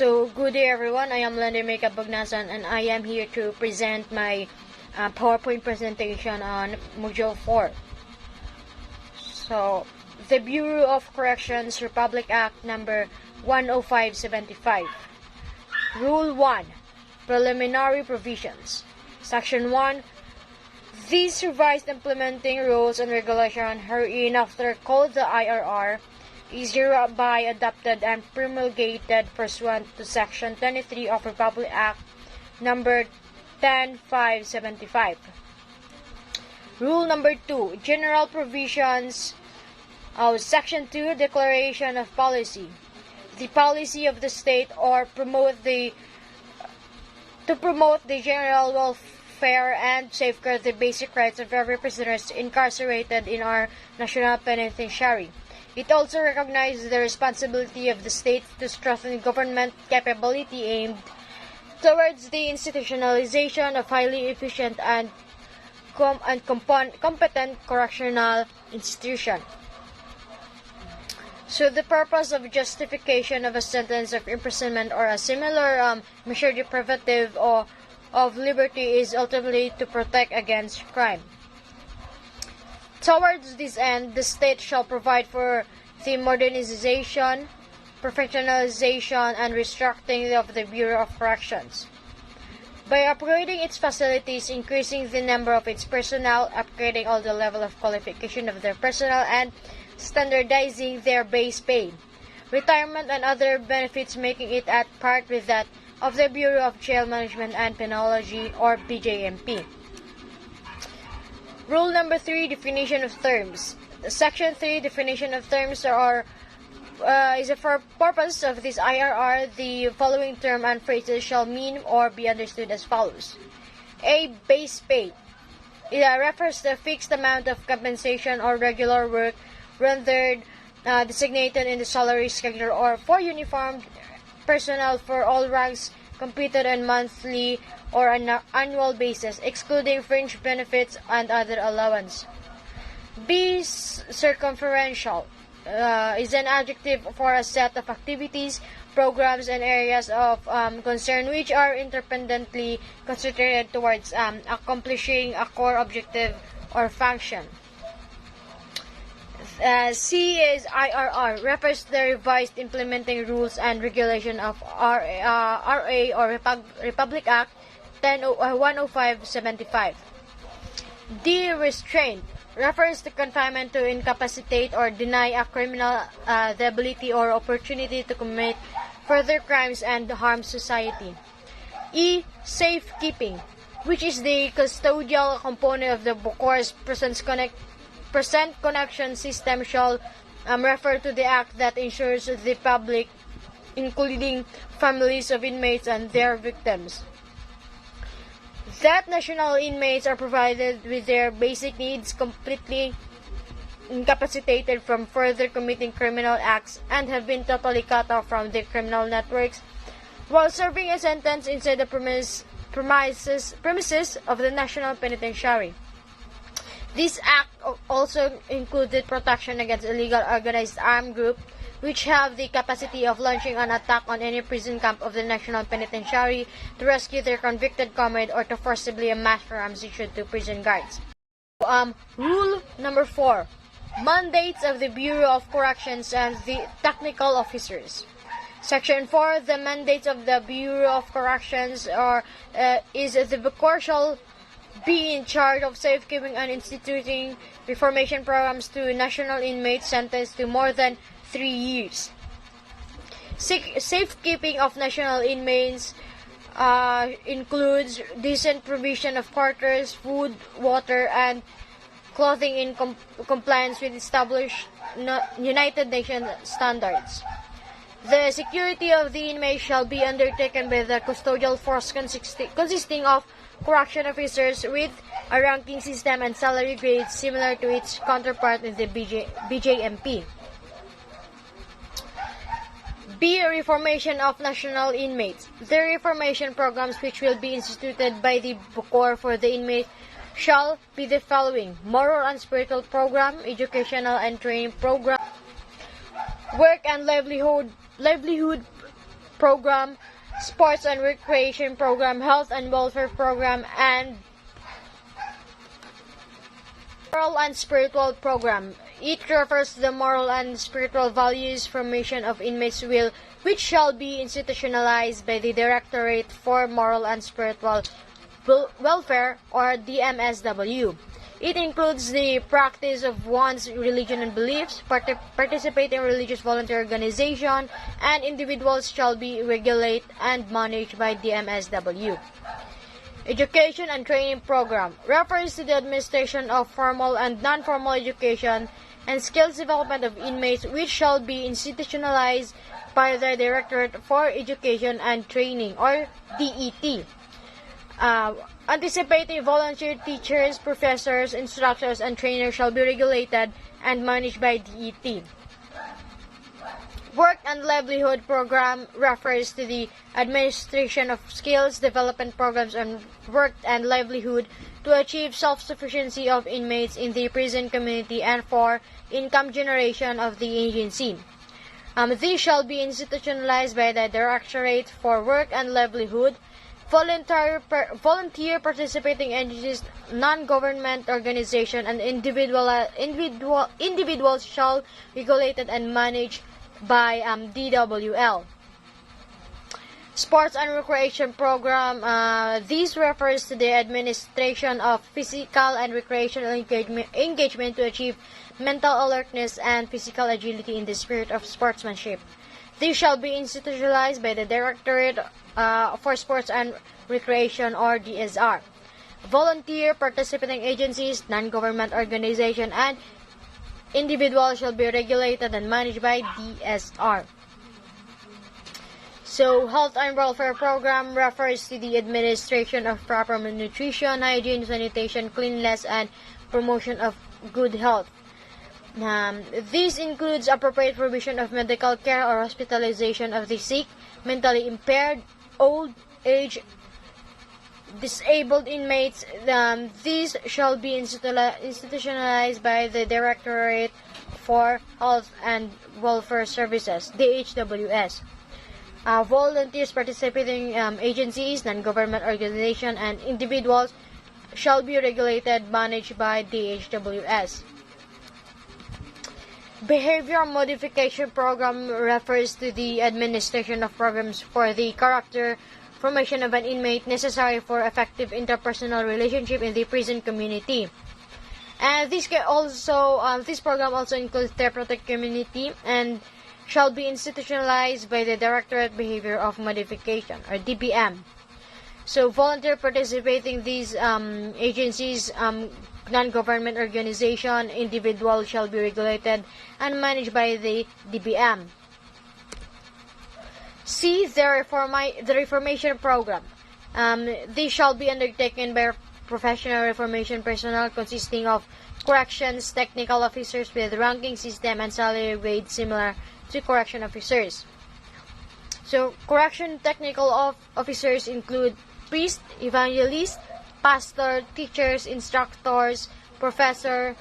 So, good day everyone. I am Lender Makeup Bagnasan and I am here to present my PowerPoint presentation on Module 4. So, the Bureau of Corrections Republic Act number 10575. Rule 1. Preliminary Provisions. Section 1. These revised implementing rules and regulations hereinafter called the IRR is hereby adopted and promulgated pursuant to Section 23 of Republic Act number 10575. Rule number 2. General provisions of Section 2. Declaration of policy. The policy of the state or to promote the general welfare and safeguard the basic rights of every prisoner incarcerated in our national penitentiary. It also recognizes the responsibility of the state to strengthen government capability aimed towards the institutionalization of highly efficient and competent correctional institution. So the purpose of justification of a sentence of imprisonment or a similar measure deprivative of liberty is ultimately to protect against crime. Towards this end, the state shall provide for the modernization, professionalization, and restructuring of the Bureau of Corrections. By upgrading its facilities, increasing the number of its personnel, upgrading all the level of qualification of their personnel, and standardizing their base pay, retirement, and other benefits, making it at par with that of the Bureau of Jail Management and Penology, or BJMP. Rule number 3. Definition of terms. Section 3. Definition of terms is for purpose of this IRR, the following term and phrases shall mean or be understood as follows. A. Base pay. It refers to a fixed amount of compensation or regular work rendered designated in the salary schedule or for uniformed personnel for all ranks computed on monthly or an annual basis, excluding fringe benefits and other allowance. B. Circumferential is an adjective for a set of activities, programs, and areas of concern which are independently concentrated towards accomplishing a core objective or function. C is IRR, refers to the revised implementing rules and regulation of RA or Republic Act 10575. D. Restraint, refers to confinement to incapacitate or deny a criminal the ability or opportunity to commit further crimes and harm society. E. Safekeeping, which is the custodial component of the Bucharest present connection system, shall refer to the act that ensures the public, including families of inmates and their victims, that national inmates are provided with their basic needs, completely incapacitated from further committing criminal acts, and have been totally cut off from the criminal networks while serving a sentence inside the premises of the National Penitentiary. This act also included protection against illegal organized armed groups which have the capacity of launching an attack on any prison camp of the National Penitentiary to rescue their convicted comrade or to forcibly amass firearms issued to prison guards. Rule number 4. Mandates of the Bureau of Corrections and the technical officers. Section 4. The mandates of the Bureau of Corrections is the Bucor shall be in charge of safekeeping and instituting reformation programs to national inmates sentenced to more than 3 years. Safekeeping of national inmates includes decent provision of quarters, food, water, and clothing in compliance with established United Nations standards. The security of the inmates shall be undertaken by the custodial force consisting of correction officers with a ranking system and salary grades similar to its counterpart in the BJMP. B. Reformation of national inmates. The reformation programs which will be instituted by the Bucor for the inmates shall be the following: moral and spiritual program, educational and training program, work and livelihood Program, Sports and Recreation Program, Health and Welfare Program, and Moral and Spiritual Program. Each refers to the moral and spiritual values formation of inmates which shall be institutionalized by the Directorate for Moral and Spiritual Welfare, or DMSW. It includes the practice of one's religion and beliefs, participate in religious volunteer organization, and individuals shall be regulated and managed by DMSW. Education and Training Program refers to the administration of formal and non-formal education and skills development of inmates, which shall be institutionalized by the Directorate for Education and Training, or DET. Anticipating volunteer teachers, professors, instructors, and trainers shall be regulated and managed by DET. Work and Livelihood Program refers to the administration of skills development programs on work and livelihood to achieve self-sufficiency of inmates in the prison community and for income generation of the agency. These shall be institutionalized by the Directorate for Work and Livelihood. Volunteer participating entities, non-government organization, and individuals shall be regulated and managed by DWL. Sports and Recreation Program. This refers to the administration of physical and recreational engagement to achieve mental alertness and physical agility in the spirit of sportsmanship. This shall be institutionalized by the Directorate for Sports and Recreation, or DSR. Volunteer participating agencies, non-government organization, and individuals shall be regulated and managed by DSR. So, Health and Welfare Program refers to the administration of proper nutrition, hygiene, sanitation, cleanliness, and promotion of good health. This includes appropriate provision of medical care or hospitalization of the sick, mentally impaired, old age, disabled inmates. These shall be institutionalized by the Directorate for Health and Welfare Services, DHWS. Volunteers participating agencies, non-government organizations, and individuals shall be regulated, managed by DHWS. Behavior Modification Program refers to the administration of programs for the character formation of an inmate necessary for effective interpersonal relationship in the prison community. And this program also includes therapeutic community and shall be institutionalized by the Directorate Behavior of Modification, or DBM. So volunteer participating these agencies, non-government organization, individual shall be regulated and managed by the DBM. C. The Reformation Program. This shall be undertaken by professional reformation personnel consisting of corrections technical officers with ranking system and salary grades similar to correction officers. So, correction technical officers include priest, evangelist, pastor, teachers, instructors, professor,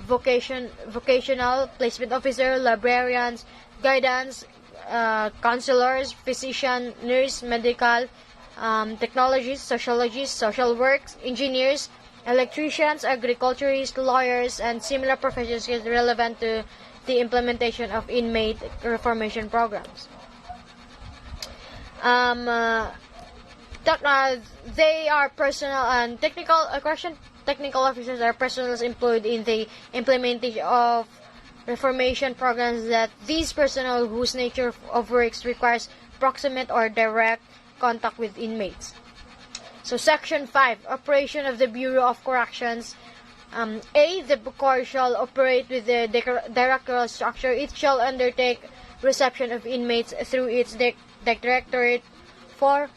vocational placement officer, librarians, guidance, counselors, physician, nurse, medical, technologists, sociologists, social works, engineers, electricians, agriculturists, lawyers, and similar professions relevant to the implementation of inmate reformation programs. They are personal and technical officers are personnel employed in the implementation of reformation programs that these personnel whose nature of works requires proximate or direct contact with inmates. So Section 5, Operation of the Bureau of Corrections. A. The BUCOR shall operate with the directorial structure. It shall undertake reception of inmates through its Directorate for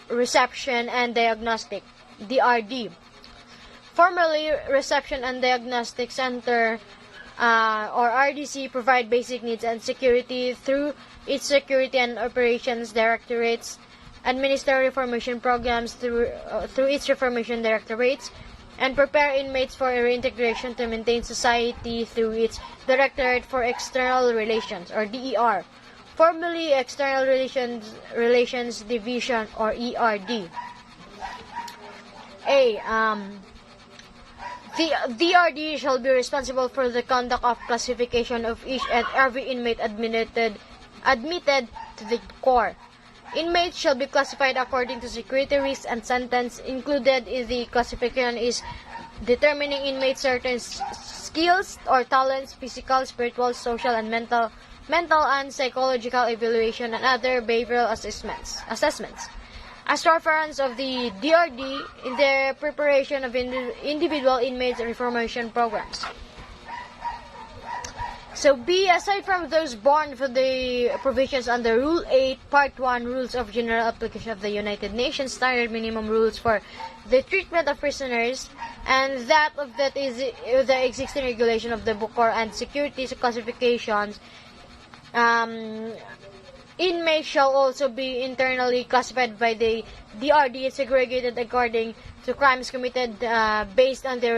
Reception and Diagnostic, DRD. Formerly, Reception and Diagnostic Center or RDC provide basic needs and security through its Security and Operations Directorates, administer reformation programs through its reformation directorates, and prepare inmates for reintegration to maintain society through its Directorate for External Relations, or DER. formerly External Relations Division or ERD. A. The DRD shall be responsible for the conduct of classification of each and every inmate admitted to the Bucor. Inmates shall be classified according to security risks, and sentence included in the classification is determining inmates' certain skills or talents, physical, spiritual, social, and mental and psychological evaluation, and other behavioral assessments. As reference of the DRD in the preparation of individual inmates reformation programs. So B, aside from those born for the provisions under Rule 8, Part 1, Rules of General Application of the United Nations Standard Minimum Rules for the Treatment of Prisoners, and that is the existing regulation of the Bucor and security classifications, inmates shall also be internally classified by the DRD, segregated according to crimes committed based on the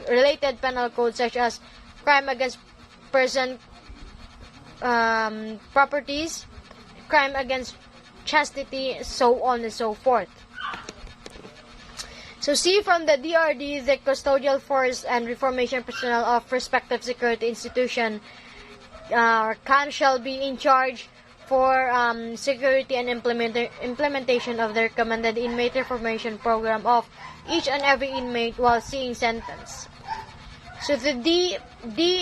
related penal code, such as crime against person properties, crime against chastity, so on and so forth. So C, from the DRD, the custodial force and reformation personnel of respective security institution shall be in charge for security and implementation of the recommended inmate reformation program of each and every inmate while seeing sentence. So the D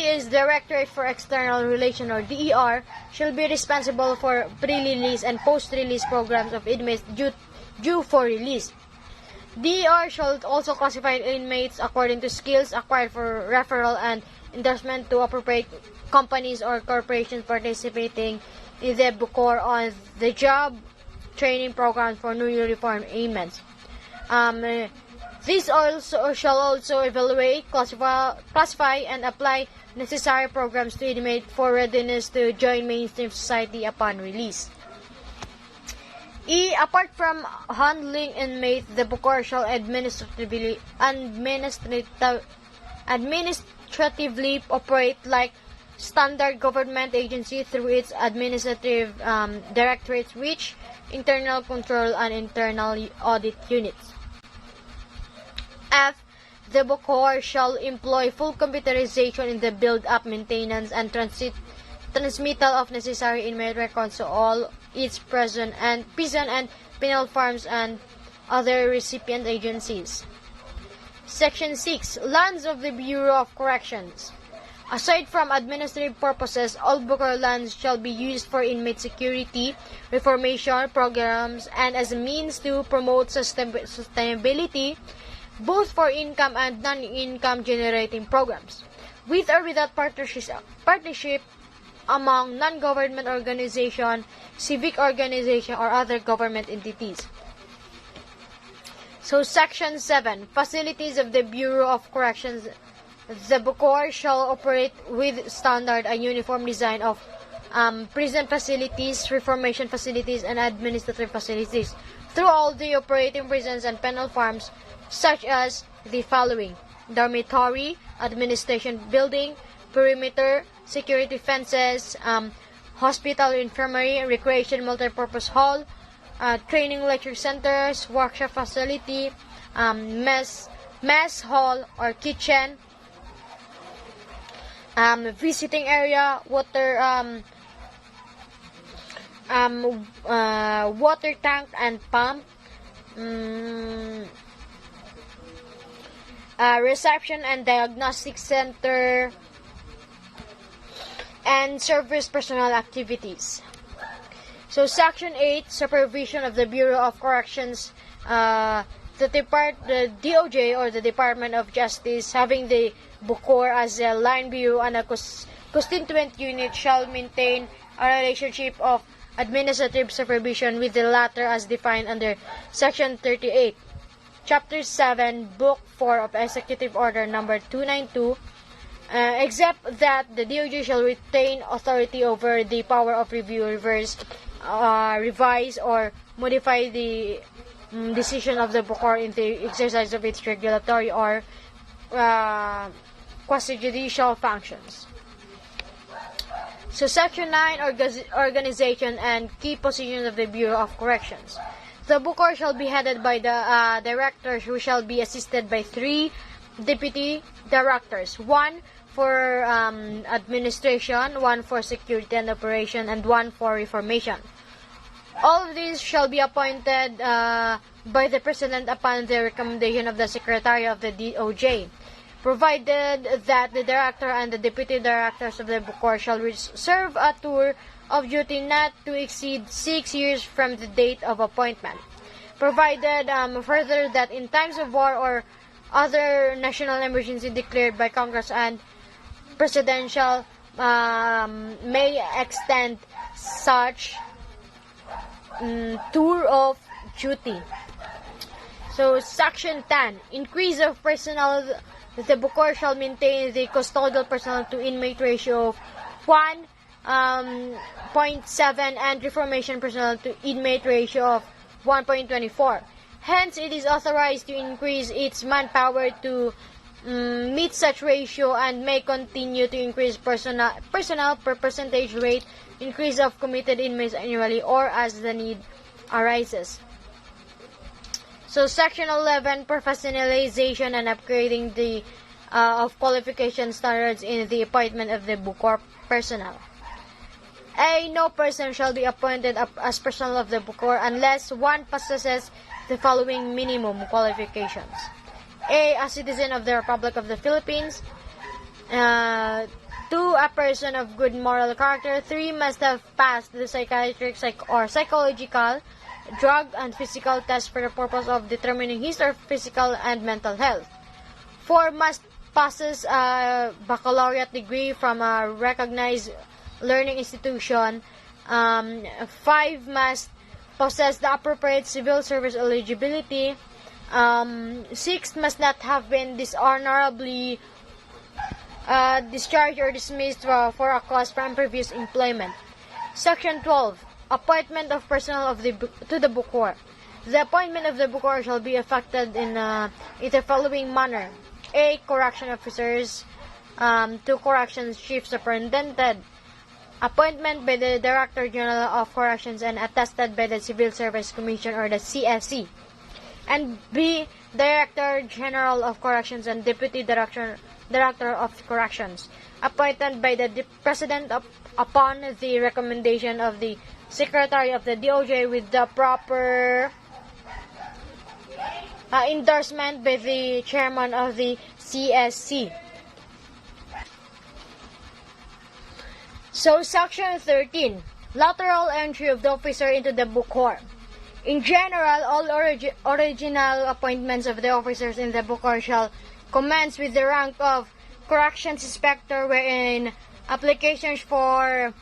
is Directorate for External Relations or DER, shall be responsible for pre-release and post-release programs of inmates due for release. DER shall also classify inmates according to skills acquired for referral and endorsement to appropriate companies or corporations participating in the Bucor on the job training program for newly reformed inmates. These shall also evaluate, classify, and apply necessary programs to inmates for readiness to join mainstream society upon release. E, apart from handling inmates, the Bucor shall administratively operate like standard government agency through its administrative directorates, which internal control and internal audit units. F, the Bucor shall employ full computerization in the build-up, maintenance, and transmittal of necessary inmate records to all its prison and penal farms and other recipient agencies. Section 6. Lands of the Bureau of Corrections. Aside from administrative purposes, all Bucor lands shall be used for inmate security, reformation programs, and as a means to promote sustainability, both for income and non-income generating programs, with or without partnership among non-government organization, civic organization, or other government entities. So Section 7. Facilities of the Bureau of Corrections. The Bucor shall operate with standard and uniform design of prison facilities, reformation facilities, and administrative facilities through all the operating prisons and penal farms, such as the following: dormitory, administration building, perimeter, security fences, hospital, infirmary, recreation, multipurpose hall, training lecture centers, workshop facility, mess hall or kitchen, visiting area, water tank and pump, reception and diagnostic center, and service personnel activities. So Section 8, supervision of the Bureau of Corrections. The DOJ or the Department of Justice, having the Bucor as a line bureau and a constituent unit, shall maintain a relationship of administrative supervision with the latter as defined under Section 38, Chapter 7, Book 4 of Executive Order Number 292, except that the DOJ shall retain authority over the power of review, revise, or modify the decision of the Bucor in the exercise of its regulatory or quasi-judicial functions. So Section 9, Organization and Key Positions of the Bureau of Corrections. The Bukor shall be headed by the directors, who shall be assisted by 3 deputy directors, 1 for administration, 1 for security and operation, and 1 for reformation. All of these shall be appointed by the President upon the recommendation of the Secretary of the DOJ, provided that the Director and the Deputy Directors of the Bukor shall serve a tour of duty not to exceed 6 years from the date of appointment, provided further that in times of war or other national emergency declared by Congress and Presidential may extend such tour of duty. So Section 10, increase of personnel. The Bukor shall maintain the custodial personnel to inmate ratio of 1.7 and reformation personnel to inmate ratio of 1.24. Hence, it is authorized to increase its manpower to meet such ratio and may continue to increase personnel per percentage rate increase of committed inmates annually or as the need arises. So Section 11, professionalization and upgrading the of qualification standards in the appointment of the Bukor personnel. A. No person shall be appointed as personnel of the Bukor unless 1 possesses the following minimum qualifications. A. A citizen of the Republic of the Philippines. 2. A person of good moral character. 3. Must have passed the psychiatric or psychological, drug and physical test for the purpose of determining his or physical and mental health. 4. Must possess a baccalaureate degree from a recognized learning institution. 5. Must possess the appropriate civil service eligibility. 6. Must not have been dishonorably discharged or dismissed for a cause from previous employment. Section 12. Appointment of personnel to the Bukor. The appointment of the Bukor shall be effected in the following manner. A. Correction officers. 2. Corrections chief superintendent. Appointment by the Director General of Corrections and attested by the Civil Service Commission or the CSC. And B. Director General of Corrections and Deputy Director of Corrections. Appointed by the President upon the recommendation of the Secretary of the DOJ with the proper endorsement by the Chairman of the CSC. So, Section 13. Lateral entry of the officer into the Bukor. In general, all original appointments of the officers in the Bukor shall commence with the rank of Corrections Inspector, wherein applicants for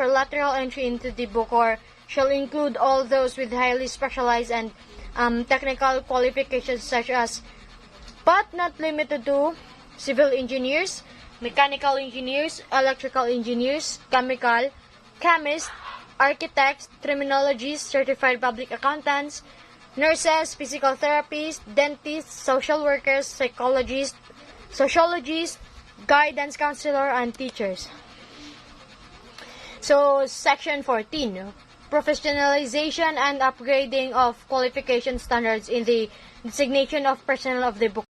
lateral entry into the Bukor shall include all those with highly specialized and technical qualifications such as, but not limited to, civil engineers, mechanical engineers, electrical engineers, chemists, architects, criminologists, certified public accountants, nurses, physical therapists, dentists, social workers, psychologists, sociologists, guidance counselor, and teachers. So, Section 14. Professionalization and upgrading of qualification standards in the designation of personnel of the Bukor.